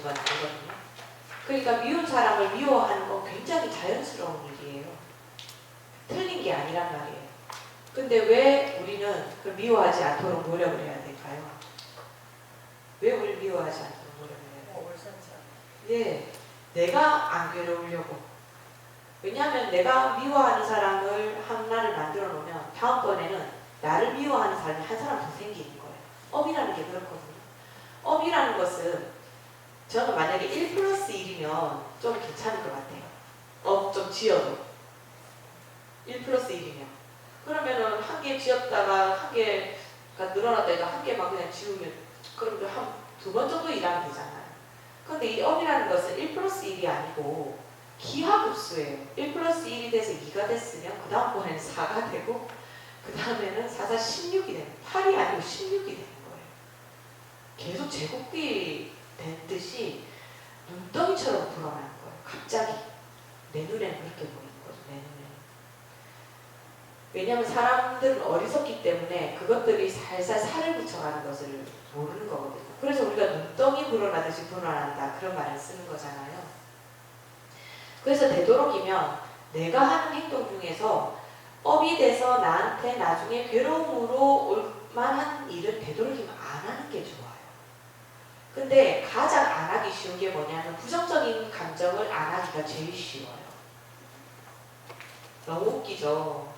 주는 건 아니거든요. 그러니까 미운 사람을 미워하는 건 굉장히 자연스러운 일이에요. 틀린 게 아니란 말이에요. 근데 왜 우리는 그 미워하지 않도록 노력을 해야 될까요? 왜 우리 미워하지 않도록 노력을 해야 될까요? 네, 내가 안 괴로우려고. 왜냐하면 내가 미워하는 사람을 하나를 만들어 놓으면 다음번에는 나를 미워하는 사람이 한 사람 더 생기는 거예요. 업이라는 게 그렇거든요. 업이라는 것은 저는 만약에 1 플러스 1이면 좀 괜찮을 것 같아요. 업 좀 지어도 1 플러스 1이면 그러면은 한 개 지었다가 한 개가 늘어났다가 한 개만 그냥 지우면 그러면 한 2번 정도 일하면 되잖아요. 근데 이 업이라는 것은 1 플러스 1이 아니고 기하급수예요. 1 플러스 1이 돼서 2가 됐으면 그 다음번에는 4가 되고 그 다음에는 4, 4, 16이 되는 8이 아니고 16이 되는 거예요. 계속 제곱이 된 듯이 눈덩이처럼 불어나는 거예요. 갑자기 내 눈에는 그렇게 보이는 거죠. 내 눈에는. 왜냐하면 사람들은 어리석기 때문에 그것들이 살살 살을 붙여가는 것을 모르는 거거든요. 그래서 우리가 눈덩이 불어나듯이 불어난다 그런 말을 쓰는 거잖아요. 그래서 되도록이면 내가 하는 행동 중에서 업이 돼서 나한테 나중에 괴로움으로 올 만한 일은 되도록이면 안 하는 게 좋아요. 근데 가장 안 하기 쉬운 게 뭐냐면 부정적인 감정을 안 하기가 제일 쉬워요. 너무 웃기죠.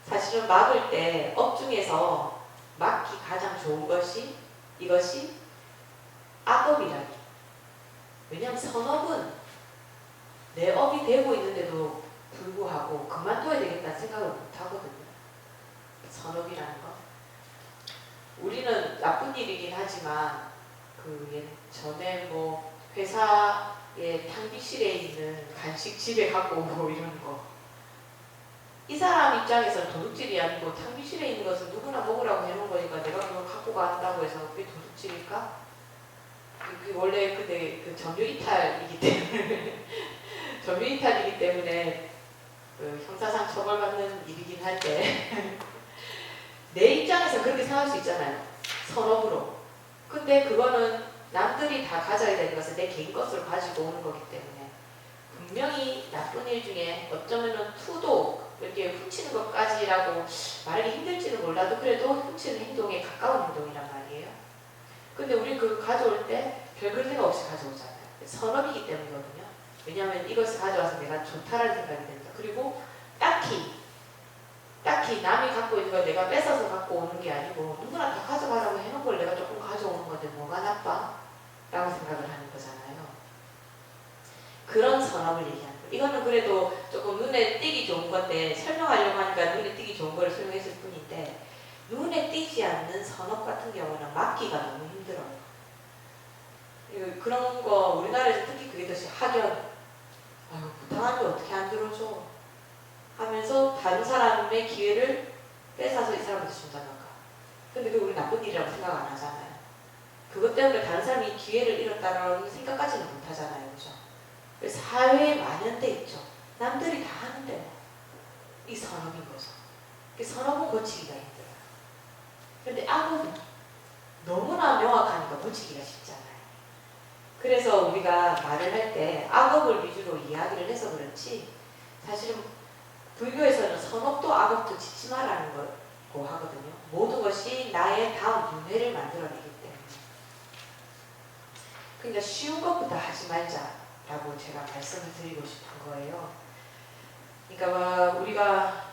사실은 막을 때 업 중에서 막기 가장 좋은 것이 이것이 악업이라니. 왜냐하면 선업은 내 업이 되고 있는데도 불구하고 그만둬야 되겠다는 생각을 못 하거든요. 선업이라는 거. 우리는 나쁜 일이긴 하지만 그 전에 뭐 회사의 탕비실에 있는 간식 집에 갖고 오고 이런 거. 이 사람 입장에서는 도둑질이 아니고 탕비실에 있는 것은 누구나 먹으라고 해놓은 거니까 내가 그걸 갖고 간다고 해서 그게 도둑질일까? 그게 원래 근데 그 점유이탈이기 때문에 점유이탈이기 때문에 그 형사상 처벌받는 일이긴 할 때 내 입장에서 그렇게 생각할 수 있잖아요. 선업으로. 근데 그거는 남들이 다 가져야 되는 것은 내 개인 것으로 가지고 오는 거기 때문에 분명히 나쁜 일 중에 어쩌면은 투도 이렇게 훔치는 것까지라고 말하기 힘들지는 몰라도 그래도 훔치는 행동에 가까운 행동이란 말이에요. 근데 우리 그거 가져올 때 별별 생각 없이 가져오잖아요. 선업이기 때문이거든요. 왜냐하면 이것을 가져와서 내가 좋다라는 생각이 듭니다. 그리고 딱히 남이 갖고 있는 걸 내가 뺏어서 갖고 오는 게 아니고 누구나 다 가져가라고 해놓은 걸 내가 조금 가져오는 건데 뭐가 나빠? 라고 생각을 하는 거잖아요. 그런 선업을 얘기하는 거예요. 이거는 그래도 조금 눈에 띄기 좋은 건데 설명하려고 하니까 눈에 띄기 좋은 걸 설명했을 뿐인데 눈에 띄지 않는 선업 같은 경우는 막기가 너무 힘들어요. 그런 거 우리나라에서 특히 그게 더 학연. 아유 부당하게 어떻게 안 들어줘 하면서 다른 사람의 기회를 뺏어서 이 사람한테 준다던가. 근데 그게 우리 나쁜 일이라고 생각 안 하잖아요. 그것 때문에 다른 사람이 기회를 잃었다라는 생각까지는 못 하잖아요. 그죠? 사회에 만연돼 있죠. 남들이 다 하는데 뭐. 이 선업인 거죠. 선업은 고치기가 힘들어요. 근데 악업은 너무나 명확하니까 고치기가 쉽잖아요. 그래서 우리가 말을 할 때 악업을 위주로 이야기를 해서 그렇지 사실은 불교에서는 선업도 악업도 짓지 말라는 거고 하거든요. 모든 것이 나의 다음 윤회를 만들어내기 때문에. 그러니까 쉬운 것부터 하지 말자라고 제가 말씀을 드리고 싶은 거예요. 그러니까 우리가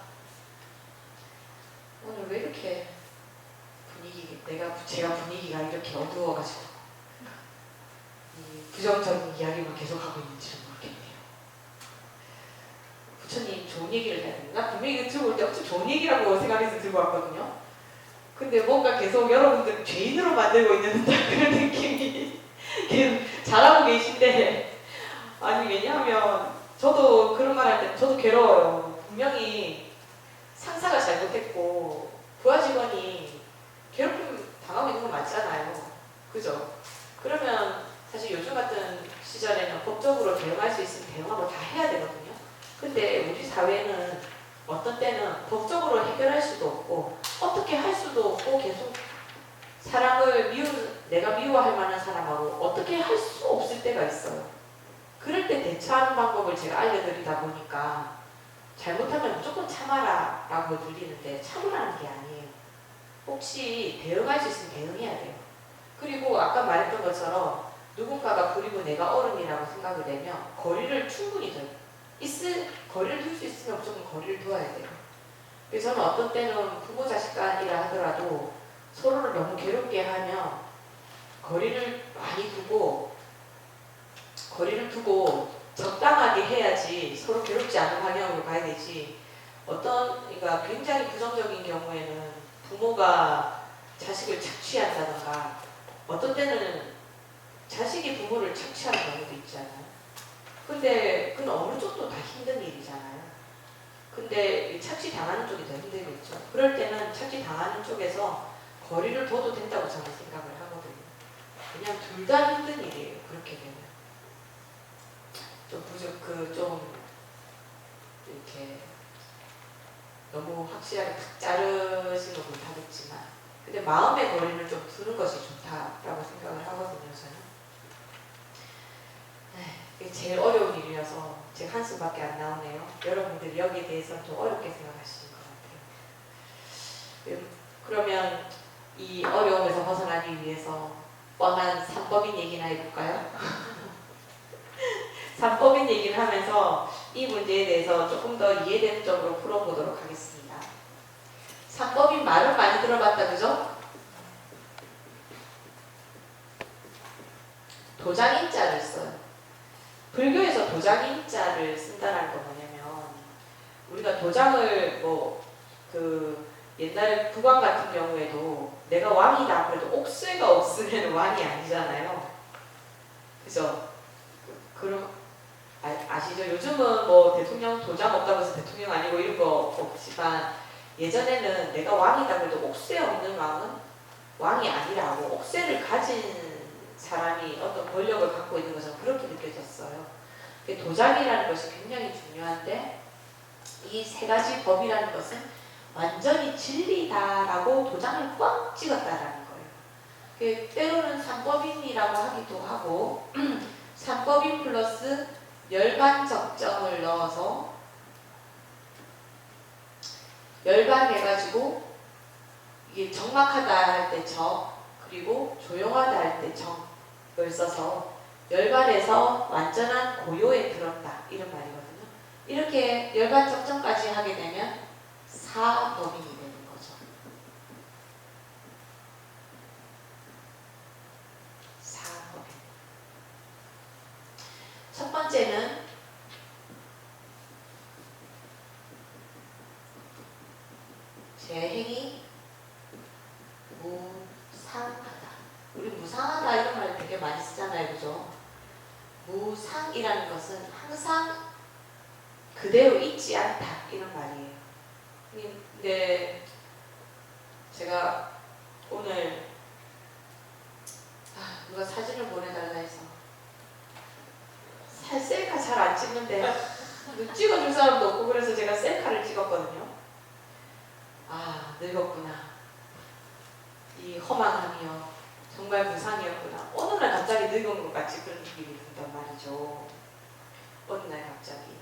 오늘 왜 이렇게 제가 분위기가 이렇게 어두워가지고 이 부정적인 이야기만 계속하고 있는지는 모르겠네요. 부처님 좋은 얘기를 해야 되나? 나 분명히 이거 들고 올 때 엄청 좋은 얘기라고 생각해서 들고 왔거든요. 근데 뭔가 계속 여러분들 죄인으로 만들고 있는 그런 느낌이 계속 잘하고 계신데 아니 왜냐하면 저도 그런 말 할 때 저도 괴로워요. 분명히 상사가 잘못했고 부하 직원이 괴롭힘 당하고 있는 건 맞잖아요. 그죠? 그러면 사실 요즘 같은 시절에는 법적으로 대응할 수 있으면 대응하고 다 해야 되거든요. 근데 우리 사회는 어떤 때는 법적으로 해결할 수도 없고 어떻게 할 수도 없고 계속 사람을 내가 미워할 만한 사람하고 어떻게 할 수 없을 때가 있어요. 그럴 때 대처하는 방법을 제가 알려드리다 보니까 잘못하면 무조건 참아라 라고 들리는데 참으라는 게 아니에요. 혹시 대응할 수 있으면 대응해야 돼요. 그리고 아까 말했던 것처럼 누군가가 그리고 내가 어른이라고 생각을 내면 거리를 충분히 둬요. 거리를 둘 수 있으면 무조건 거리를 둬야 돼요. 그래서 저는 어떤 때는 부모 자식 간이라 하더라도 서로를 너무 괴롭게 하면 거리를 많이 두고 적당하게 해야지 서로 괴롭지 않은 방향으로 가야 되지. 그러니까 굉장히 부정적인 경우에는 부모가 자식을 착취한다던가 어떤 때는 자식이 부모를 착취하는 경우도 있잖아요. 근데 그건 어느 쪽도 다 힘든 일이잖아요. 근데 착취 당하는 쪽이 더 힘들겠죠. 그럴 때는 착취 당하는 쪽에서 거리를 둬도 된다고 저는 생각을 하거든요. 그냥 둘 다 힘든 일이에요. 그렇게 되면 좀 이렇게 너무 확실하게 탁 자르지는 못하겠지만, 근데 마음의 거리를 좀 두는 것이 좋다라고 생각을 하거든요. 저는. 이게 제일 어려운 일이어서 제가 한숨밖에 안 나오네요. 여러분들 여기에 대해서는 좀 어렵게 생각하시는 것 같아요. 그러면 이 어려움에서 벗어나기 위해서 뻔한 삼법인 얘기나 해볼까요? 삼법인 얘기를 하면서 이 문제에 대해서 조금 더 이해되는 쪽으로 풀어보도록 하겠습니다. 삼법인 말은 많이 들어봤다, 그죠? 도장인자를 써요. 불교에서 도장인자를 쓴다는 건 뭐냐면, 우리가 도장을 옛날에 국왕 같은 경우에도 내가 왕이다 그래도 옥쇠가 없으면 왕이 아니잖아요. 그죠? 아시죠? 요즘은 뭐 대통령 도장 없다고 해서 대통령 아니고 이런 거 없지만, 예전에는 내가 왕이다 그래도 옥쇠 없는 왕은 왕이 아니라고, 옥쇠를 가진 사람이 어떤 권력을 갖고 있는 것은 그렇게 느껴졌어요. 도장이라는 것이 굉장히 중요한데, 이 세 가지 법이라는 것은 완전히 진리다라고 도장을 꽉 찍었다라는 거예요. 때로는 삼법인이라고 하기도 하고, 삼법인 플러스 열반적정을 넣어서 열반해가지고 이게 정막하다 할 때 적, 그리고 조용하다 할 때 정을 써서 열반해서 완전한 고요에 들었다 이런 말이거든요. 이렇게 열반적정까지 하게 되면 사법인이 되는 거죠. 사법인. 첫 번째는 제 행위 무상하다. 우리 무상하다 이런 말 되게 많이 쓰잖아요, 그죠? 무상이라는 것은 항상 그대로 있지 않다 이런 말이에요. 근데 제가 오늘 누가 사진을 보내달라 해서 셀카 잘 안 찍는데 찍어줄 사람도 없고 그래서 제가 셀카를 찍었거든요. 늙었구나. 이 허망함이요. 정말 무상이었구나. 어느 날 갑자기 늙은 것 같이 그런 느낌이 든단 말이죠. 어느 날 갑자기.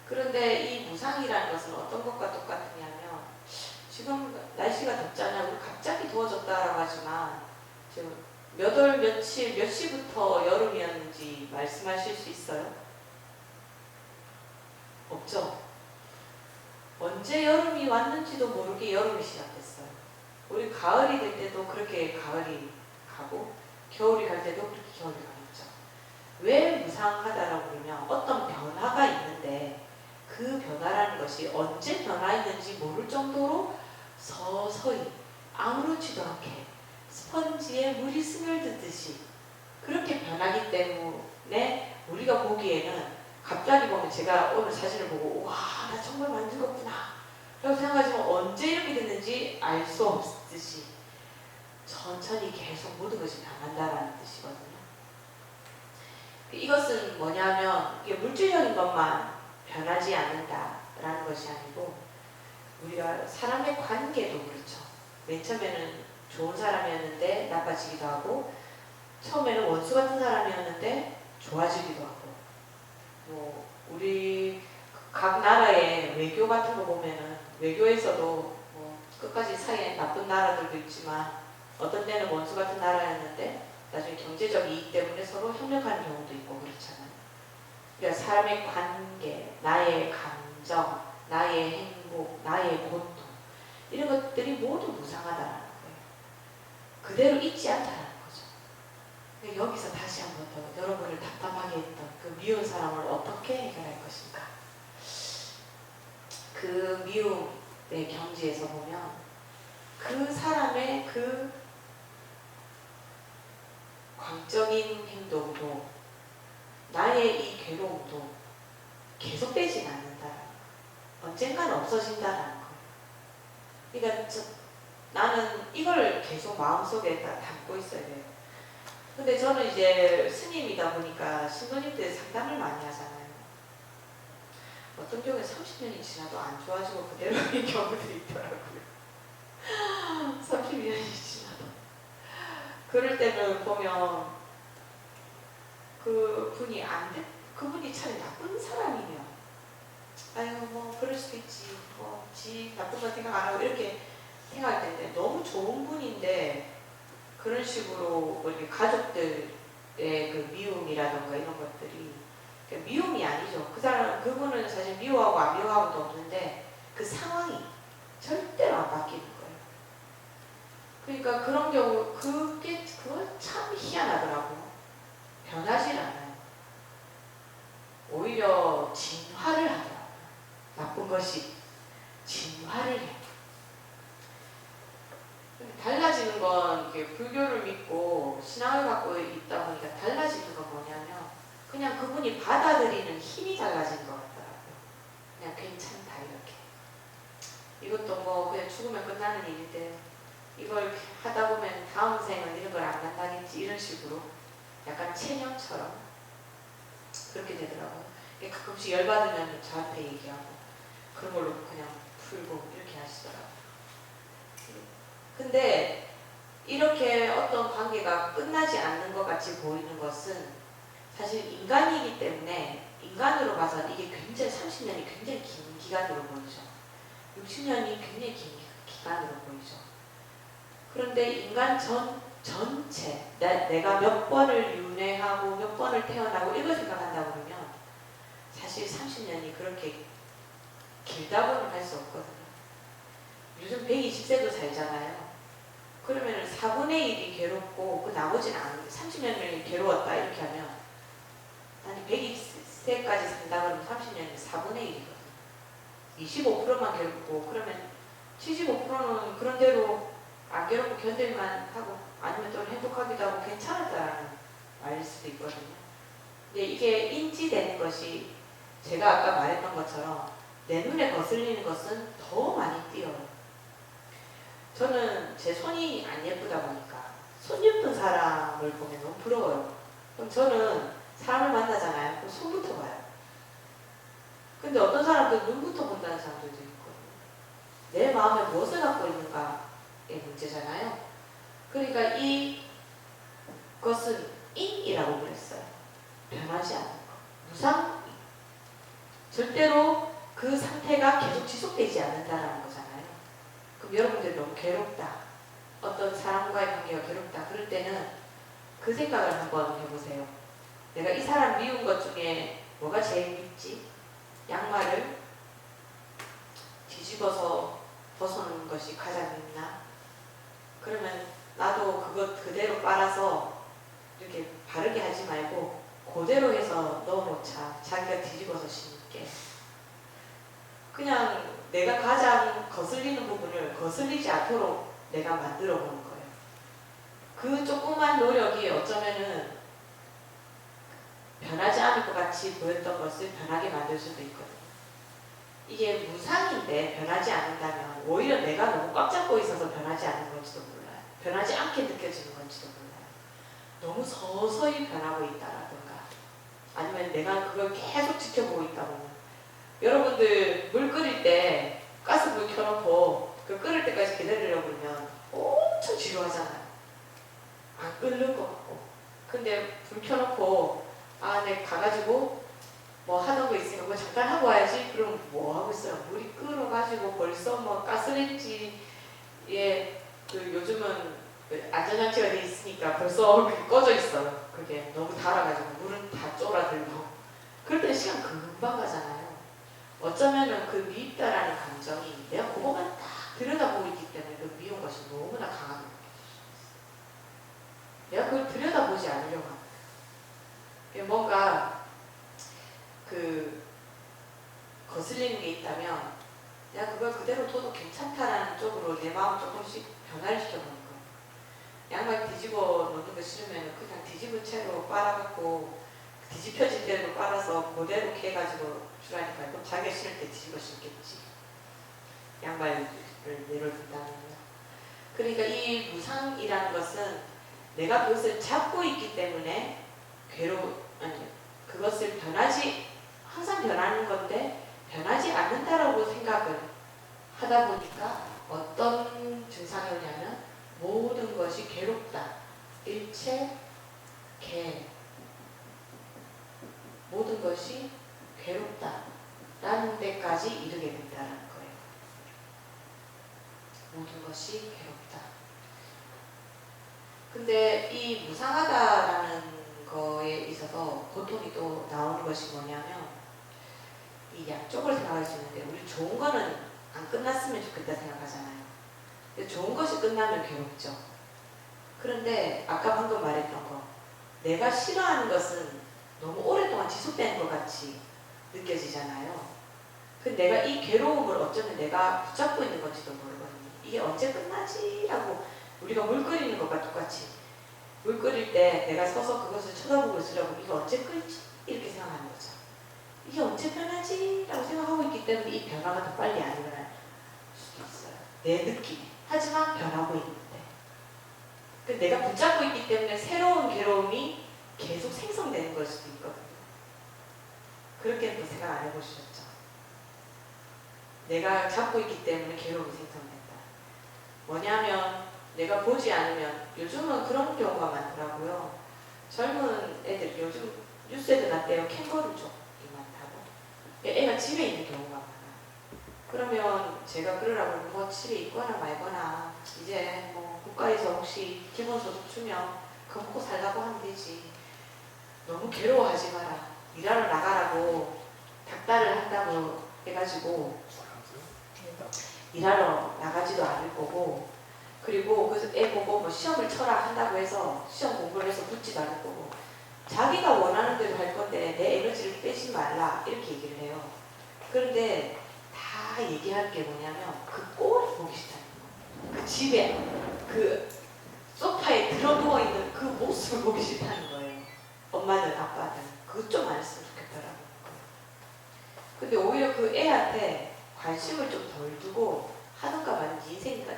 그런데 이 무상이라는 것은 어떤 것과 똑같으냐면, 지금 날씨가 덥잖아요. 우리 갑자기 더워졌다라고 하지만 지금 몇 월 며칠 몇 시부터 여름이었는지 말씀하실 수 있어요? 없죠? 언제 여름이 왔는지도 모르게 여름이 시작됐어요. 우리 가을이 될 때도 그렇게 가을이 가고 겨울이 갈 때도 그렇게 겨울이 가겠죠. 왜 무상하다라고 그러면 어떤 변화가 있는데 그 변화라는 것이 언제 변화했는지 모를 정도로 서서히 아무렇지도 않게 스펀지에 물이 스며들듯이 그렇게 변하기 때문에 우리가 보기에는 갑자기 보면 제가 오늘 사진을 보고 와, 나 정말 많이 늙었구나 라고 생각하지만 언제 이렇게 됐는지 알 수 없듯이 천천히 계속 모든 것이 변한다라는 뜻이거든요. 이것은 뭐냐면 이게 물질적인 것만 변하지 않는다라는 것이 아니고 우리가 사람의 관계도 그렇죠. 맨 처음에는 좋은 사람이었는데 나빠지기도 하고 처음에는 원수 같은 사람이었는데 좋아지기도 하고, 뭐 우리 각 나라의 외교 같은 거 보면은 외교에서도 뭐 끝까지 사이에 나쁜 나라들도 있지만 어떤 때는 원수 같은 나라였는데 나중에 경제적 이익 때문에 서로 협력하는 경우도 있고 그렇잖아요. 그러니까 사람의 관계, 나의 감정, 나의 행복, 나의 고통 이런 것들이 모두 무상하다라는 거예요. 그대로 잊지 않다라는 거죠. 그러니까 여기서 다시 한 번 더 여러분을 답답하게 했던 그 미운 사람을 어떻게 해결할 것인가. 그 미움의 경지에서 보면 그 사람의 그 광적인 행동도 나의 이 괴로움도 계속되진 않는다. 언젠가는 없어진다라는 거예요. 그러니까 나는 이걸 계속 마음속에 담고 있어야 돼요. 근데 저는 이제 스님이다 보니까 신도님들 상담을 많이 하잖아요. 어떤 경우에 30년이 지나도 안 좋아지고 그대로인 경우도 있더라고요. 30년이 지나도. 그럴 때는 보면 그분이 참 나쁜 사람이면 아유 뭐 그럴 수도 있지 뭐 지 나쁜 거 생각 안 하고 이렇게 생각할 텐데 너무 좋은 분인데 그런 식으로 뭐 이렇게 가족들의 그 미움이라던가 이런 것들이 미움이 아니죠. 그 사람 그분은 사실 미워하고 안 미워하고도 없는데 그 상황이 절대로 안 바뀌는 거예요. 그러니까 그런 경우 그거 참 희한하더라고요. 변하질 않아요. 오히려 진화를 하더라고요. 나쁜 것이 진화를 해요. 달라지는 건 불교를 믿고 신앙을 갖고 있다 보니까 달라지는 건 뭐냐면 그냥 그분이 받아들이는 힘이 달라진 것 같더라고요. 그냥 괜찮다 이렇게. 이것도 뭐 그냥 죽으면 끝나는 일인데 이걸 하다 보면 다음 생은 이런 걸 안 만나겠지 이런 식으로 약간 체념처럼 그렇게 되더라고요. 가끔씩 열받으면 저한테 얘기하고 그런 걸로 그냥 풀고 이렇게 하시더라고요. 근데 이렇게 어떤 관계가 끝나지 않는 것 같이 보이는 것은 사실 인간이기 때문에 인간으로 봐서는 이게 굉장히 30년이 굉장히 긴 기간으로 보이죠. 60년이 굉장히 긴 기간으로 보이죠. 그런데 인간 전체 내가 몇 번을 윤회하고 몇 번을 태어나고 이걸 생각한다고 그러면 사실 30년이 그렇게 길다고는 할 수 없거든요. 요즘 120세도 살잖아요. 그러면 4분의 1이 괴롭고 그 나머지는 30년을 괴로웠다 이렇게 하면 아니 120세까지 산다 그러면 30년이 4분의 1이거든요. 25%만 괴롭고 그러면 75%는 그런 대로 안 괴롭고 견딜만 하고 아니면 또 행복하기도 하고 괜찮았다라는 말일 수도 있거든요. 근데 이게 인지되는 것이 제가 아까 말했던 것처럼 내 눈에 거슬리는 것은 더 많이 띄어요. 저는 제 손이 안 예쁘다 보니까 손 예쁜 사람을 보면 너무 부러워요. 그럼 저는 사람을 만나잖아요. 그럼 손부터 봐요. 근데 어떤 사람들은 눈부터 본다는 사람들도 있거든요. 내 마음에 무엇을 갖고 있는가의 문제잖아요. 그러니까 이것은 인이라고 그랬어요. 변하지 않는 거. 무상, 절대로 그 상태가 계속 지속되지 않는다는 거잖아요. 그럼 여러분들이 너무 괴롭다. 어떤 사람과의 관계가 괴롭다. 그럴 때는 그 생각을 한번 해보세요. 내가 이 사람 미운 것 중에 뭐가 제일 밉지? 양말을 뒤집어서 벗어놓는 것이 가장 밉나? 그러면 나도 그것 그대로 빨아서 이렇게 바르게 하지 말고 그대로 해서 넣어놓자. 자기가 뒤집어서 신을게. 그냥 내가 가장 거슬리는 부분을 거슬리지 않도록 내가 만들어 보는 거예요. 그 조그만 노력이 어쩌면은 변하지 않을 것 같이 보였던 것을 변하게 만들 수도 있거든요. 이게 무상인데 변하지 않는다면 오히려 내가 너무 꽉 잡고 있어서 변하지 않는 건지도 몰라요. 변하지 않게 느껴지는 건지도 몰라요. 너무 서서히 변하고 있다라든가 아니면 내가 그걸 계속 지켜보고 있다 보면 여러분들 물 끓일 때 가스불 켜놓고 그 끓을 때까지 기다리려고 그러면 엄청 지루하잖아요. 안 끓는 것 같고 근데 불 켜놓고 내 가가지고 뭐 하는 거 있으니까 뭐 잠깐 하고 와야지. 그럼 뭐 하고 있어요? 물이 끓어가지고 벌써 뭐 가스레인지에 그 요즘은 그 안전장치가 돼 있으니까 벌써 그게 꺼져 있어요. 그게 너무 달아가지고 물은 다 쫄아들고. 그럴 때 시간 금방 가잖아요. 어쩌면은 그 미입다라는 감정이 내가 그거만 딱 들여다보고 있기 때문에 그 미운 것이 너무나 강하게 느껴져요. 내가 그걸 들여다보지 않으려고 합니다. 뭔가 그 거슬리는 게 있다면 내가 그걸 그대로 둬도 괜찮다라는 쪽으로 내 마음 조금씩 변화를 시켜보는 거예요. 양말 뒤집어 놓는 거 싫으면 그냥 뒤집은 채로 빨아갖고 뒤집혀질 대로 빨아서 그대로 해가지고 주라니까 그럼 자기가 싫을 때 뒤집어 신겠지. 양말을 내려둔다면요. 그러니까 이 무상이라는 것은 내가 그것을 잡고 있기 때문에 그것을 항상 변하는 건데 변하지 않는다라고 생각을 하다 보니까 어떤 증상이 오냐면 모든 것이 괴롭다. 일체 모든 것이 괴롭다 라는 데까지 이르게 된다는 거예요. 모든 것이 괴롭다. 근데 이 무상하다라는 거에 있어서 고통이 또 나오는 것이 뭐냐면 이 양쪽을 생각할 수 있는데 우리 좋은 거는 안 끝났으면 좋겠다 생각하잖아요. 근데 좋은 것이 끝나면 괴롭죠. 그런데 아까 방금 말했던 거 내가 싫어하는 것은 너무 오랫동안 지속되는 것 같이 느껴지잖아요. 근데 내가 이 괴로움을 어쩌면 내가 붙잡고 있는 건지도 모르거든요. 이게 언제 끝나지? 라고 우리가 물 끓이는 것과 똑같이 물 끓일 때 내가 서서 그것을 쳐다보고 있으려고 이게 언제 끓지? 이렇게 생각하는 거죠. 이게 언제 변하지? 라고 생각하고 있기 때문에 이 변화가 더 빨리 안 일어날 수도 있어요. 내 느낌에. 하지만 변하고 있는데. 내가 붙잡고 있기 때문에 새로운 괴로움이 계속 생성되는 걸 수도 있거든요. 그렇게는 또 생각 안 해보셨죠? 내가 잡고 있기 때문에 괴로움이 생성된다. 뭐냐면 내가 보지 않으면 요즘은 그런 경우가 많더라고요. 젊은 애들 요즘 뉴스에도 났대요. 캥거루족이 많다고. 애가 집에 있는 경우가 많아요. 그러면 제가 그러라고 뭐 집에 있거나 말거나 이제 뭐 국가에서 혹시 기본소득 주면 그거 먹고 살라고 하면 되지. 너무 괴로워하지 마라. 일하러 나가라고 닥달을 한다고 해가지고 일하러 나가지도 않을 거고 그리고 그 애 보고 뭐 시험을 쳐라 한다고 해서 시험 공부를 해서 붙지도 않을 거고 자기가 원하는 대로 할 건데 내 에너지를 빼지 말라 이렇게 얘기를 해요. 그런데 다 얘기할 게 뭐냐면 그 꼴이 보기 싫다는 거예요. 그 집에 그 소파에 들어누워있는 그 모습을 보기 싫다는 거예요. 엄마든 아빠든 그것 좀 안 했으면 좋겠다라는 거예요. 근데 오히려 그 애한테 관심을 좀 덜 두고 하는가 말인지 인생이니까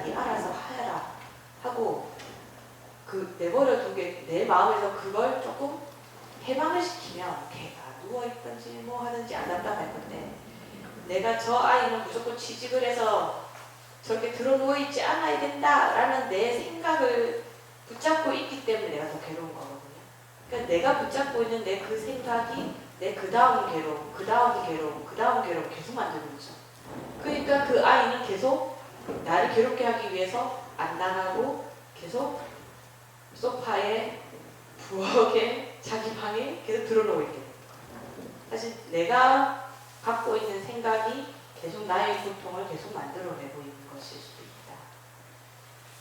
니 알아서 하라 하고 그 내버려 둔 게 내 마음에서 그걸 조금 해방을 시키면 걔가 누워있든지 뭐 하든지 안 답답할 건데 내가 저 아이는 무조건 취직을 해서 저렇게 들어 누워있지 않아야 된다라는 내 생각을 붙잡고 있기 때문에 내가 더 괴로운 거거든요. 그러니까 내가 붙잡고 있는 내 그 생각이 내 그 다음 괴로움, 그 다음 괴로움, 그 다음 괴로움 계속 만드는 거죠. 그러니까 그 아이는 계속 나를 괴롭게 하기 위해서 안 나가고 계속 소파에 부엌에 자기 방에 계속 들어놓고 있게 됩니다. 사실 내가 갖고 있는 생각이 계속 나의 고통을 계속 만들어내고 있는 것일 수도 있다.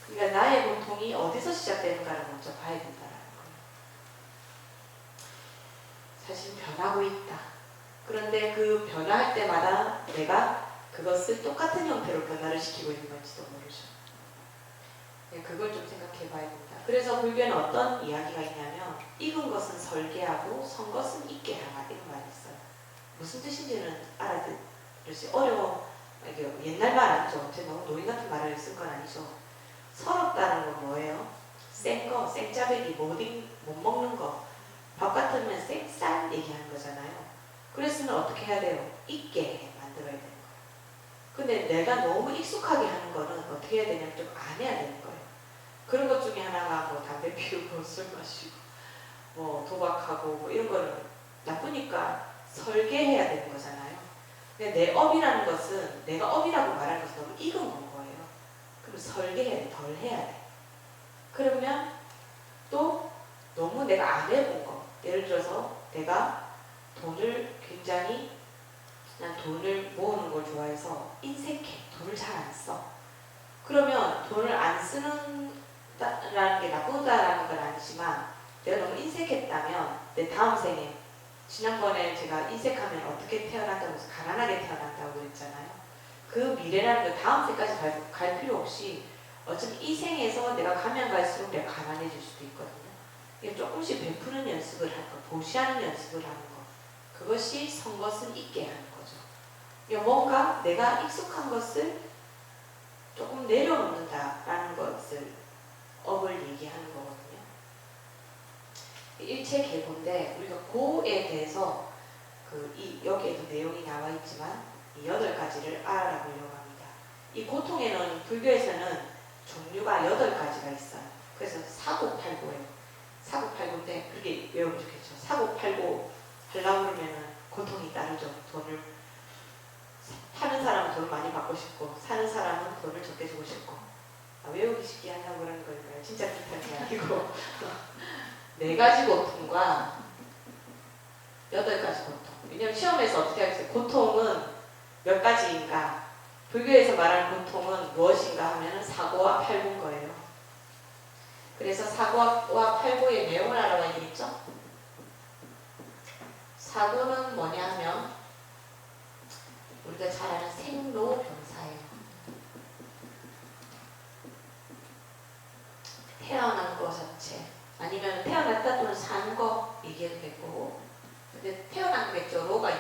그러니까 나의 고통이 어디서 시작되는가를 먼저 봐야 된다는 거예요. 사실 변하고 있다. 그런데 그 변화할 때마다 내가 그것을 똑같은 형태로 변화를 시키고 있는 건지도 모르죠. 그걸 좀 생각해 봐야 된다. 그래서 불교에는 어떤 이야기가 있냐면 익은 것은 설계하고 선 것은 익게 하라 이런 말이 있어요. 무슨 뜻인지는 알아들으시 어려워. 옛날 말 아니죠. 제가 너무 노인 같은 말을 쓸 건 아니죠. 서럽다는 건 뭐예요? 센 거, 생짜배기, 못 먹는 거. 밥 같으면 생쌀 얘기하는 거잖아요. 그랬으면 어떻게 해야 돼요? 익게 만들어야 되는 거예요. 근데 내가 너무 익숙하게 하는 거는 어떻게 해야 되냐면 좀 안 해야 되는 거예요. 그런 것 중에 하나가 뭐 담배 피우고 술 마시고 뭐 도박하고 뭐 이런 거는 나쁘니까 설계해야 되는 거잖아요. 근데 내 업이라는 것은 내가 업이라고 말하는 것은 너무 익은 건 거예요. 그럼 설계해야 돼, 덜 해야 돼. 그러면 또 너무 내가 안 해본 거, 예를 들어서 내가 돈을 굉장히 난 돈을 모으는 걸 좋아해서 인색해. 돈을 잘 안 써. 그러면 돈을 안 쓰는 라는 게 나쁘다라는 건 아니지만 내가 너무 인색했다면 내 다음 생에 지난번에 제가 인색하면 어떻게 태어난다고 해서 가난하게 태어난다고 그랬잖아요. 그 미래라는 걸 다음 생까지 갈 필요 없이 어차피 이 생에서 내가 가면 갈수록 내가 가난해질 수도 있거든요. 이게 조금씩 베푸는 연습을 하는 거, 보시하는 연습을 하는 거. 그것이 선것을 잊게 하는 거죠. 뭔가 내가 익숙한 것을 조금 내려놓는다라는 것을 업을 얘기하는 거거든요. 일체 계보인데 우리가 고에 대해서 여기에도 내용이 나와 있지만 이 8가지를 알아보려고 합니다. 이 고통에는 불교에서는 종류가 8가지가 있어요. 그래서 사고팔고예요. 사고팔고인데 그렇게 외우면 좋겠죠. 사고팔고 하려고 그러면 고통이 따르죠. 돈을 파는 사람은 돈을 많이 받고 싶고 사는 사람은 돈을 적게 주고 싶고 외우기 쉽게 하려고 그러는 거니까요. 진짜 비슷한 게 아니고 4가지 고통과 8가지 고통. 왜냐하면 시험에서 어떻게 하겠어요? 고통은 몇 가지인가? 불교에서 말하는 고통은 무엇인가 하면 사고와 팔고인 거예요. 그래서 사고와 팔고의 내용을 알아봐야 되겠죠? 사고는 뭐냐 하면 우리가 잘 아는 생로병사예요. 태어난 거 자체 아니면 태어났다 또는 산 거 얘기해도 되고 근데 태어난 거겠죠. 로가